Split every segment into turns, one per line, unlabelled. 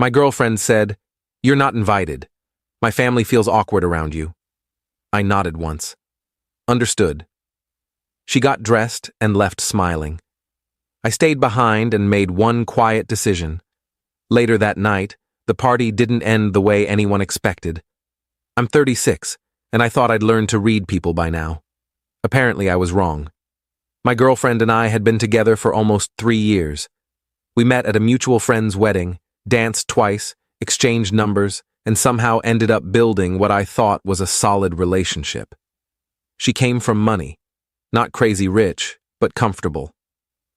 My girlfriend said, "You're not invited. My family feels awkward around you." I nodded once. Understood. She got dressed and left smiling. I stayed behind and made one quiet decision. Later that night, the party didn't end the way anyone expected. I'm 36, and I thought I'd learned to read people by now. Apparently, I was wrong. My girlfriend and I had been together for almost 3 years. We met at a mutual friend's wedding, danced twice, exchanged numbers, and somehow ended up building what I thought was a solid relationship. She came from money, not crazy rich, but comfortable.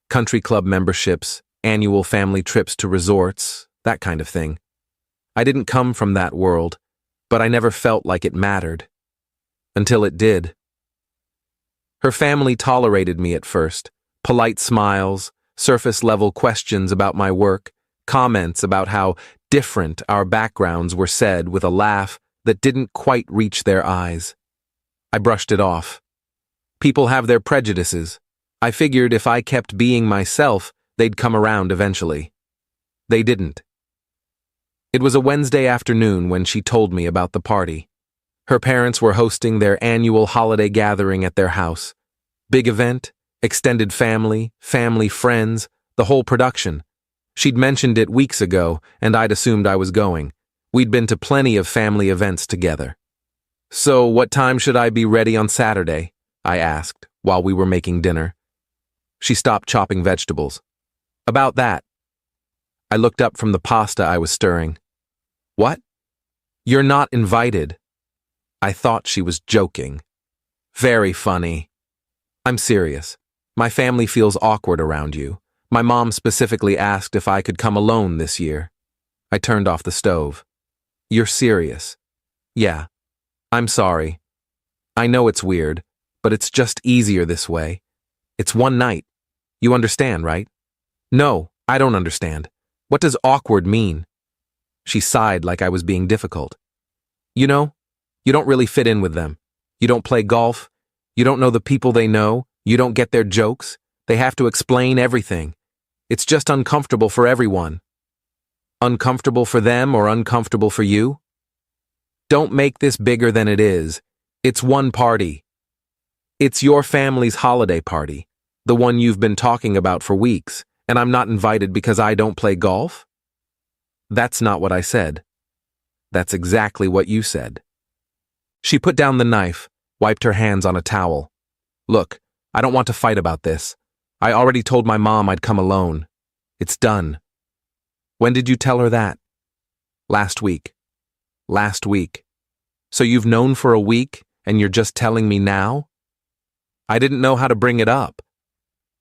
Country club memberships, annual family trips to resorts, that kind of thing. I didn't come from that world, but I never felt like it mattered. Until it did. Her family tolerated me at first. Polite smiles, surface-level questions about my work, comments about how different our backgrounds were said with a laugh that didn't quite reach their eyes. I brushed it off. People have their prejudices. I figured if I kept being myself, they'd come around eventually. They didn't. It was a Wednesday afternoon when she told me about the party. Her parents were hosting their annual holiday gathering at their house. Big event, extended family, family friends, the whole production. She'd mentioned it weeks ago, and I'd assumed I was going. We'd been to plenty of family events together. "So what time should I be ready on Saturday?" I asked, while we were making dinner. She stopped chopping vegetables. "About that." I looked up from the pasta I was stirring. "What? You're not invited." I thought she was joking. Very funny. "I'm serious. My family feels awkward around you. My mom specifically asked if I could come alone this year." I turned off the stove. "You're serious?" "Yeah. I'm sorry. I know it's weird, but it's just easier this way. It's one night. You understand, right?" "No, I don't understand. What does awkward mean?" She sighed like I was being difficult. "You know, you don't really fit in with them. You don't play golf. You don't know the people they know. You don't get their jokes. They have to explain everything. It's just uncomfortable for everyone." Uncomfortable for them or uncomfortable for you? Don't make this bigger than it is. It's one party. It's your family's holiday party, the one you've been talking about for weeks, and I'm not invited because I don't play golf? That's not what I said. That's exactly what you said. She put down the knife, wiped her hands on a towel. "Look, I don't want to fight about this. I already told my mom I'd come alone. It's done." "When did you tell her that?" "Last week." "Last week. So you've known for a week, and you're just telling me now?" I didn't know how to bring it up.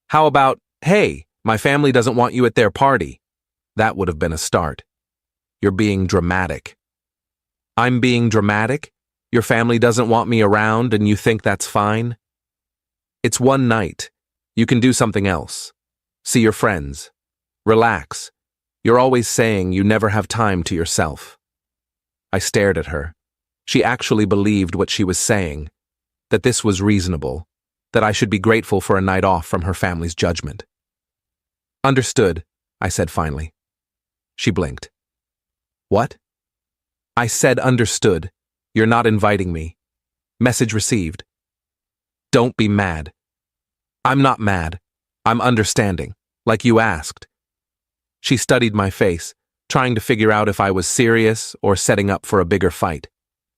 How about, "Hey, my family doesn't want you at their party"? That would have been a start. You're being dramatic. I'm being dramatic? Your family doesn't want me around and you think that's fine? It's one night. You can do something else. See your friends. Relax. You're always saying you never have time to yourself. I stared at her. She actually believed what she was saying, that this was reasonable, that I should be grateful for a night off from her family's judgment. "Understood," I said finally. She blinked. "What?" I said understood. You're not inviting me. Message received. Don't be mad. I'm not mad. I'm understanding, like you asked. She studied my face, trying to figure out if I was serious or setting up for a bigger fight.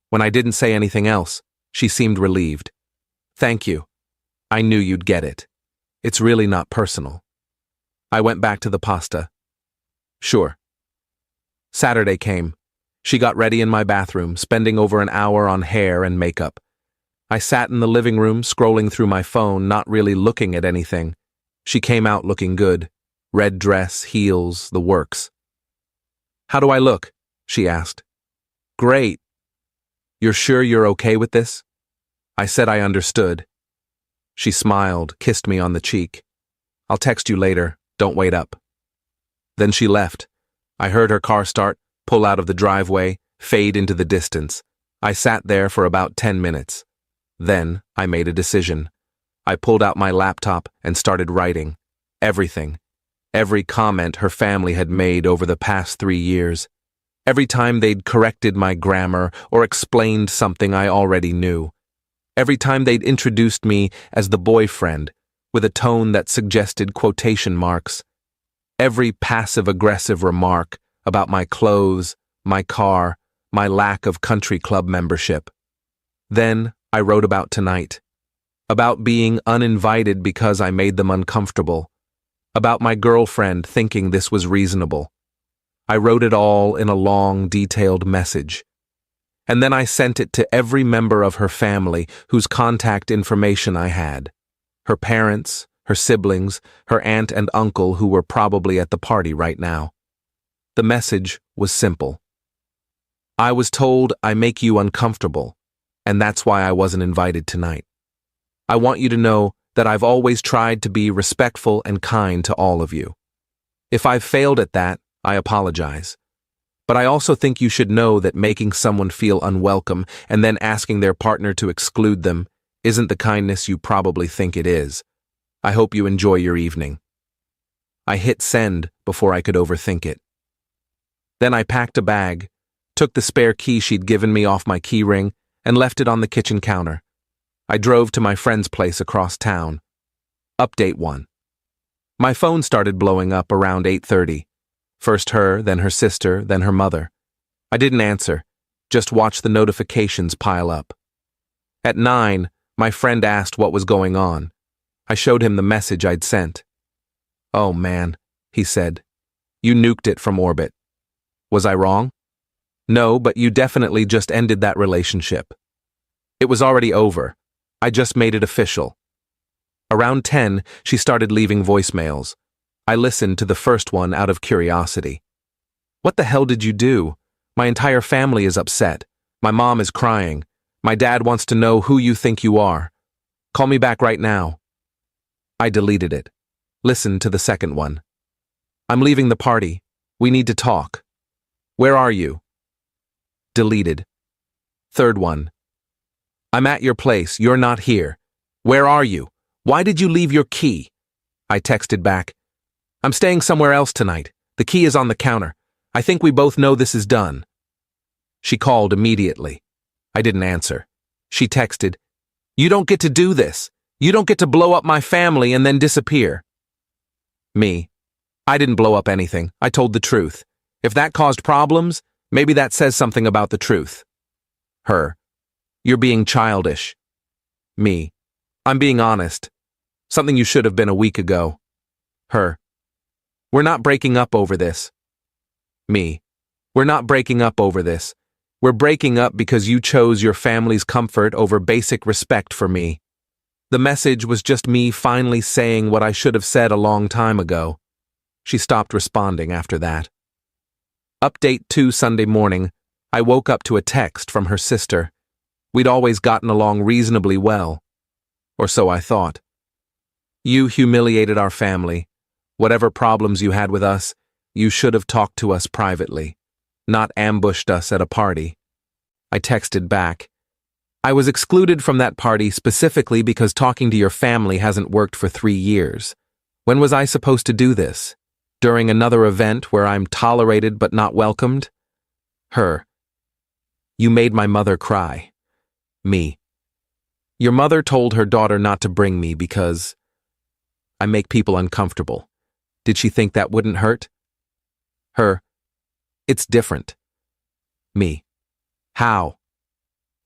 When I didn't say anything else, she seemed relieved. "Thank you. I knew you'd get it. It's really not personal." I went back to the pasta. "Sure." Saturday came. She got ready in my bathroom, spending over an hour on hair and makeup. I sat in the living room, scrolling through my phone, not really looking at anything. She came out looking good. Red dress, heels, the works. "How do I look?" she asked. "Great." "You're sure you're okay with this?" I said I understood. She smiled, kissed me on the cheek. "I'll text you later. Don't wait up." Then she left. I heard her car start, pull out of the driveway, fade into the distance. I sat there for about 10 minutes. Then I made a decision. I pulled out my laptop and started writing. Everything. Every comment her family had made over the past 3 years. Every time they'd corrected my grammar or explained something I already knew. Every time they'd introduced me as the boyfriend, with a tone that suggested quotation marks. Every passive-aggressive remark about my clothes, my car, my lack of country club membership. Then I wrote about tonight. About being uninvited because I made them uncomfortable. About my girlfriend thinking this was reasonable. I wrote it all in a long, detailed message. And then I sent it to every member of her family whose contact information I had. Her parents, her siblings, her aunt and uncle who were probably at the party right now. The message was simple. I was told I make you uncomfortable, and that's why I wasn't invited tonight. I want you to know that I've always tried to be respectful and kind to all of you. If I've failed at that, I apologize. But I also think you should know that making someone feel unwelcome and then asking their partner to exclude them isn't the kindness you probably think it is. I hope you enjoy your evening. I hit send before I could overthink it. Then I packed a bag, took the spare key she'd given me off my key ring, and left it on the kitchen counter. I drove to my friend's place across town. Update 1. My phone started blowing up around 8:30. First her, then her sister, then her mother. I didn't answer, just watched the notifications pile up. At 9, my friend asked what was going on. I showed him the message I'd sent. "Oh man," he said. "You nuked it from orbit." Was I wrong? No, but you definitely just ended that relationship. It was already over. I just made it official. Around 10, she started leaving voicemails. I listened to the first one out of curiosity. "What the hell did you do? My entire family is upset. My mom is crying. My dad wants to know who you think you are. Call me back right now." I deleted it. Listened to the second one. "I'm leaving the party. We need to talk. Where are you?" Deleted. Third one. "I'm at your place. You're not here. Where are you? Why did you leave your key?" I texted back. "I'm staying somewhere else tonight. The key is on the counter. I think we both know this is done." She called immediately. I didn't answer. She texted, "You don't get to do this. You don't get to blow up my family and then disappear." Me. I didn't blow up anything. I told the truth. If that caused problems, maybe that says something about the truth. Her. "You're being childish." Me. "I'm being honest. Something you should have been a week ago." Her. "We're not breaking up over this." Me. "We're not breaking up over this. We're breaking up because you chose your family's comfort over basic respect for me." The message was just me finally saying what I should have said a long time ago. She stopped responding after that. Update 2 Sunday morning, I woke up to a text from her sister. We'd always gotten along reasonably well. Or so I thought. "You humiliated our family. Whatever problems you had with us, you should have talked to us privately, not ambushed us at a party." I texted back. "I was excluded from that party specifically because talking to your family hasn't worked for 3 years. When was I supposed to do this? During another event where I'm tolerated but not welcomed?" Her. "You made my mother cry." Me. "Your mother told her daughter not to bring me because I make people uncomfortable. Did she think that wouldn't hurt?" Her. "It's different." Me. "How?"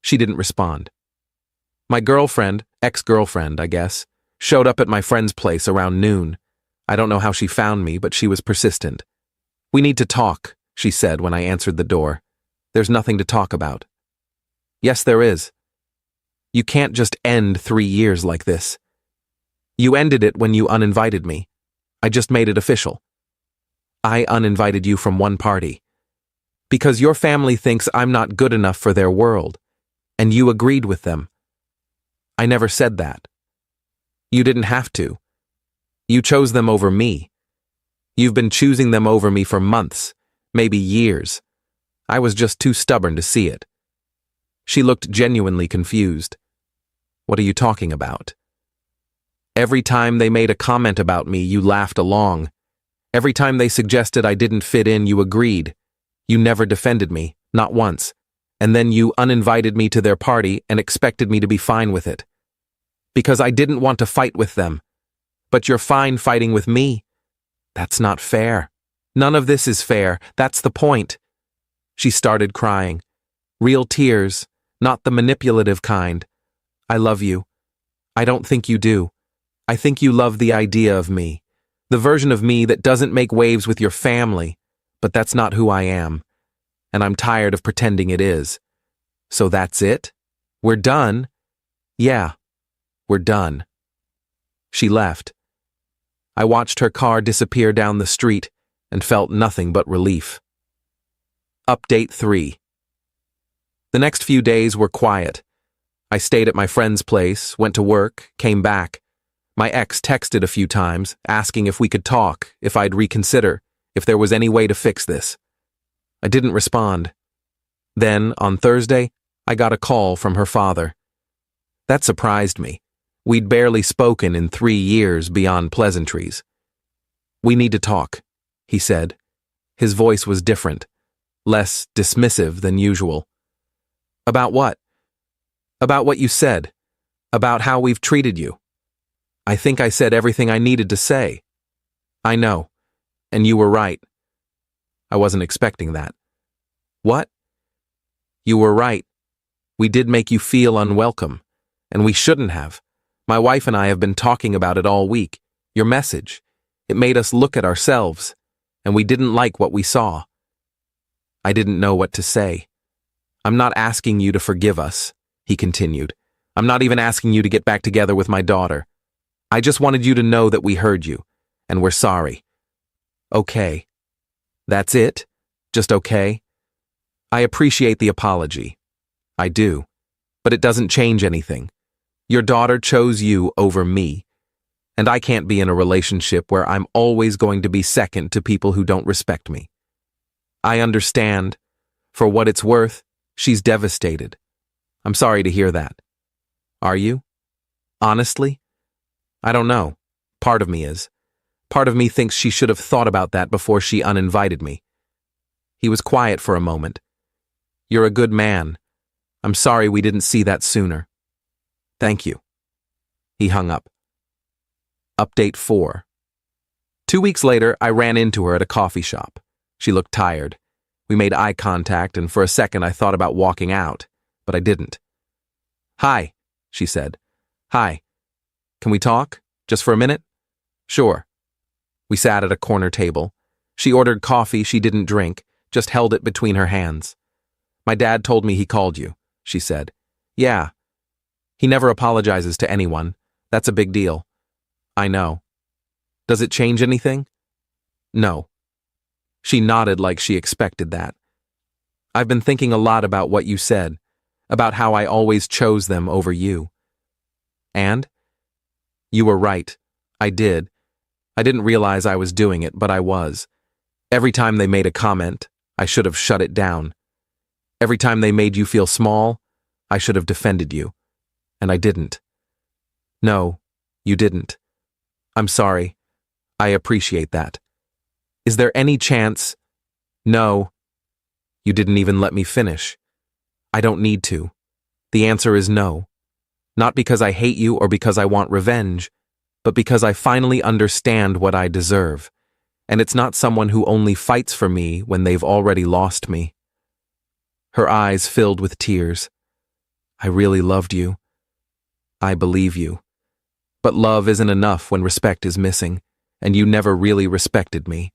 She didn't respond. My girlfriend, ex-girlfriend, I guess, showed up at my friend's place around noon. I don't know how she found me, but she was persistent. "We need to talk," she said when I answered the door. "There's nothing to talk about." "Yes, there is. You can't just end 3 years like this. You ended it when you uninvited me. I just made it official. I uninvited you from one party. Because your family thinks I'm not good enough for their world, and you agreed with them. I never said that. You didn't have to. You chose them over me. You've been choosing them over me for months, maybe years. I was just too stubborn to see it." She looked genuinely confused. "What are you talking about?" "Every time they made a comment about me, you laughed along. Every time they suggested I didn't fit in, you agreed. You never defended me, not once. And then you uninvited me to their party and expected me to be fine with it. Because I didn't want to fight with them. But you're fine fighting with me. That's not fair. None of this is fair. That's the point. She started crying. Real tears, not the manipulative kind. I love you. I don't think you do. I think you love the idea of me. The version of me that doesn't make waves with your family. But that's not who I am. And I'm tired of pretending it is. So that's it? We're done? Yeah, we're done. She left. I watched her car disappear down the street and felt nothing but relief. Update 3. The next few days were quiet. I stayed at my friend's place, went to work, came back. My ex texted a few times, asking if we could talk, if I'd reconsider, if there was any way to fix this. I didn't respond. Then, on Thursday, I got a call from her father. That surprised me. We'd barely spoken in 3 years beyond pleasantries. We need to talk, he said. His voice was different, less dismissive than usual. About what? About what you said. About how we've treated you. I think I said everything I needed to say. I know. And you were right. I wasn't expecting that. What? You were right. We did make you feel unwelcome. And we shouldn't have. My wife and I have been talking about it all week. Your message. It made us look at ourselves. And we didn't like what we saw. I didn't know what to say. I'm not asking you to forgive us, he continued. I'm not even asking you to get back together with my daughter. I just wanted you to know that we heard you. And we're sorry. Okay. That's it? Just okay? I appreciate the apology. I do. But it doesn't change anything. Your daughter chose you over me. And I can't be in a relationship where I'm always going to be second to people who don't respect me. I understand. For what it's worth, she's devastated. I'm sorry to hear that. Are you? Honestly? I don't know. Part of me is. Part of me thinks she should have thought about that before she uninvited me. He was quiet for a moment. You're a good man. I'm sorry we didn't see that sooner. Thank you. He hung up. Update 4. 2 weeks later, I ran into her at a coffee shop. She looked tired. We made eye contact, and for a second I thought about walking out, but I didn't. Hi, she said. Hi. Can we talk? Just for a minute? Sure. We sat at a corner table. She ordered coffee she didn't drink, just held it between her hands. My dad told me he called you, she said. Yeah. He never apologizes to anyone. That's a big deal. I know. Does it change anything? No. She nodded like she expected that. I've been thinking a lot about what you said, about how I always chose them over you. And? You were right. I did. I didn't realize I was doing it, but I was. Every time they made a comment, I should have shut it down. Every time they made you feel small, I should have defended you. And I didn't. No, you didn't. I'm sorry. I appreciate that. Is there any chance? No. You didn't even let me finish. I don't need to. The answer is no. Not because I hate you or because I want revenge, but because I finally understand what I deserve. And it's not someone who only fights for me when they've already lost me. Her eyes filled with tears. I really loved you. I believe you. But love isn't enough when respect is missing, and you never really respected me.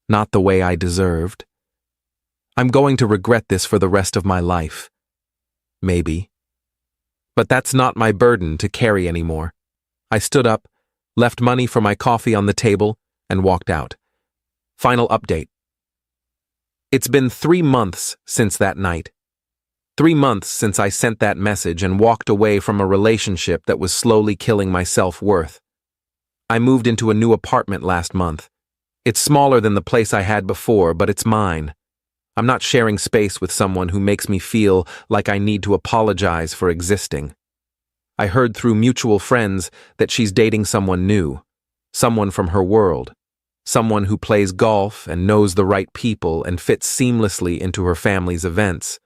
Not the way I deserved. I'm going to regret this for the rest of my life. Maybe. But that's not my burden to carry anymore. I stood up, left money for my coffee on the table, and walked out. Final update. It's been 3 months since that night. 3 months since I sent that message and walked away from a relationship that was slowly killing my self-worth. I moved into a new apartment last month. It's smaller than the place I had before, but it's mine. I'm not sharing space with someone who makes me feel like I need to apologize for existing. I heard through mutual friends that she's dating someone new, someone from her world. someone who plays golf and knows the right people and fits seamlessly into her family's events.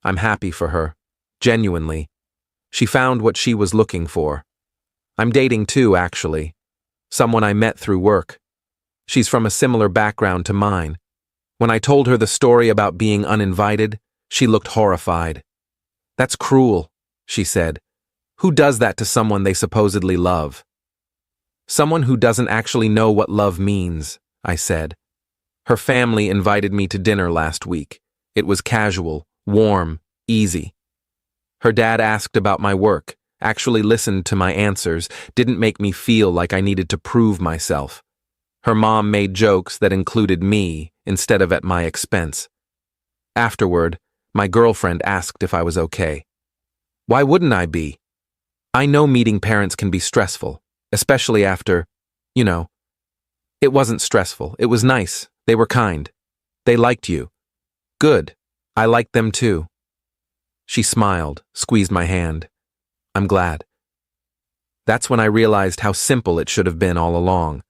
I'm happy for her. Genuinely. She found what she was looking for. I'm dating too, actually. Someone I met through work. She's from a similar background to mine. When I told her the story about being uninvited, she looked horrified. That's cruel, she said. Who does that to someone they supposedly love? Someone who doesn't actually know what love means, I said. Her family invited me to dinner last week. It was casual, warm, easy. Her dad asked about my work, actually listened to my answers, didn't make me feel like I needed to prove myself. Her mom made jokes that included me instead of at my expense. Afterward, my girlfriend asked if I was okay. Why wouldn't I be? I know meeting parents can be stressful, especially after, It wasn't stressful. It was nice. They were kind. They liked you. Good. I liked them too. She smiled, squeezed my hand. I'm glad. That's when I realized how simple it should have been all along.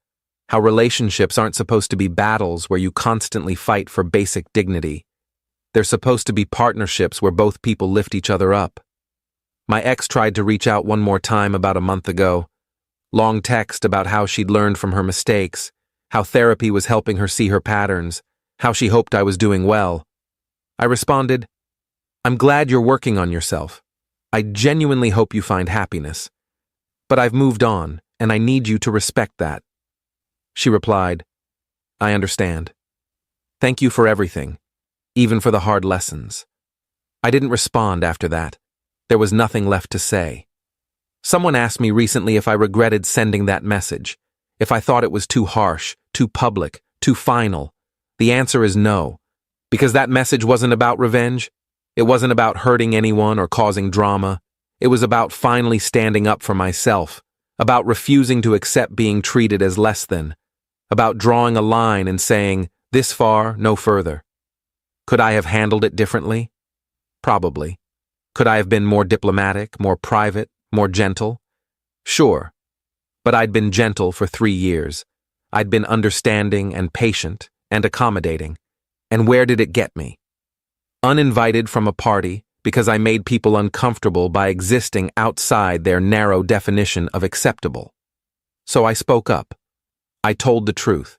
How relationships aren't supposed to be battles where you constantly fight for basic dignity. They're supposed to be partnerships where both people lift each other up. My ex tried to reach out one more time about a month ago. Long text about how she'd learned from her mistakes, how therapy was helping her see her patterns, how she hoped I was doing well. I responded, I'm glad you're working on yourself. I genuinely hope you find happiness. But I've moved on, and I need you to respect that. She replied, I understand. Thank you for everything, even for the hard lessons. I didn't respond after that. There was nothing left to say. Someone asked me recently if I regretted sending that message, if I thought it was too harsh, too public, too final. The answer is no, because that message wasn't about revenge. It wasn't about hurting anyone or causing drama. It was about finally standing up for myself, about refusing to accept being treated as less than, about drawing a line and saying, this far, no further. Could I have handled it differently? Probably. Could I have been more diplomatic, more private, more gentle? Sure. But I'd been gentle for 3 years. I'd been understanding and patient and accommodating. And where did it get me? Uninvited from a party because I made people uncomfortable by existing outside their narrow definition of acceptable. So I spoke up. I told the truth.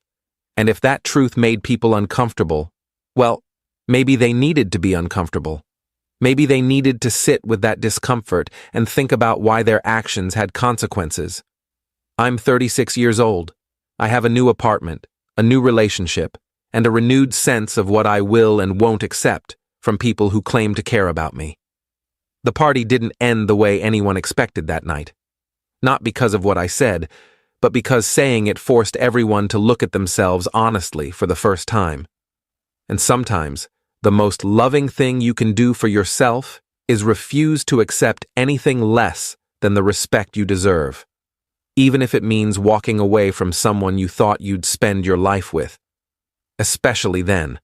And if that truth made people uncomfortable, well, maybe they needed to be uncomfortable. Maybe they needed to sit with that discomfort and think about why their actions had consequences. I'm 36 years old. I have a new apartment, a new relationship, and a renewed sense of what I will and won't accept from people who claim to care about me. The party didn't end the way anyone expected that night. Not because of what I said, but because saying it forced everyone to look at themselves honestly for the first time. And sometimes, the most loving thing you can do for yourself is refuse to accept anything less than the respect you deserve, even if it means walking away from someone you thought you'd spend your life with. Especially then.